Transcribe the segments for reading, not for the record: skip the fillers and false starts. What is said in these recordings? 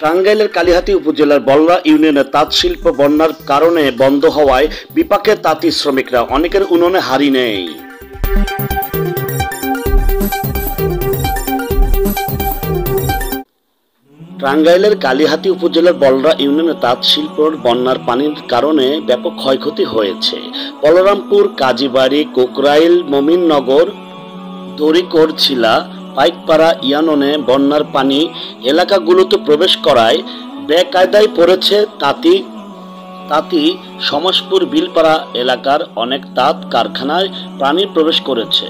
টাঙ্গাইলের কালিহাতী উপজেলার বলরা ইউনিয়নে তাঁত শিল্প বন্যার কারণে বন্ধ হওয়ায় বিপাকে তাঁতি শ্রমিকরা, অনেকের উনুনে হাঁড়ি নেই। টাঙ্গাইলের কালিহাতী উপজেলার বলরা ইউনিয়নে তাঁত শিল্পের বন্যার পানির কারণে ব্যাপক ক্ষয়ক্ষতি হয়েছে। বলরামপুর, কাজীবাড়ি, কোকরাইল, মমিননগর, দড়িকোড়ছিলা, পাইকপাড়া ইউনিয়নে বন্যার পানি এলাকাগুলোতে প্রবেশ করায় বেকায়দায় পড়েছে তাঁতি সমাজপুর বিলপাড়া এলাকার অনেক তাঁত কারখানায় পানি প্রবেশ করেছে।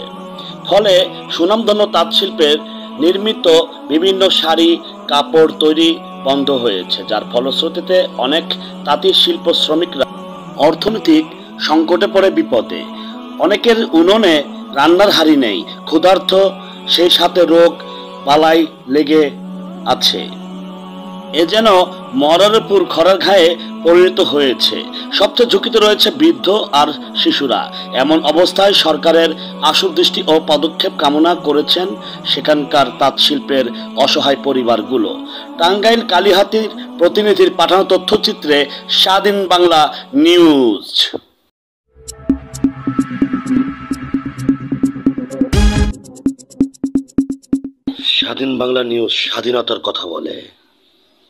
ফলে সুনামধন্য তাঁত শিল্পের নির্মিত বিভিন্ন শাড়ি, কাপড় তৈরি বন্ধ হয়েছে, যার ফলশ্রুতিতে অনেক তাঁতি শিল্প শ্রমিকরা অর্থনৈতিক সংকটে পড়ে বিপদে। অনেকের উনুনে রান্নার হাঁড়ি নেই, ক্ষুধার্ত, সেই সাথে রোগ বালাই লেগে আছে। এ যেন মরার উপর খড়ার ঘায়ে পরিণত হয়েছে। সবচেয়ে ঝুঁকিতে রয়েছে বৃদ্ধ আর শিশুরা। এমন অবস্থায় সরকারের আশু দৃষ্টি ও পদক্ষেপ কামনা করেছেন সেখানকার তাঁত শিল্পের অসহায় পরিবারগুলো। টাঙ্গাইল কালিহাতীর প্রতিনিধির পাঠানো তথ্যচিত্রে স্বাধীন বাংলা নিউজ। স্বাধীন বাংলা নিউজ স্বাধীনতার কথা বলে।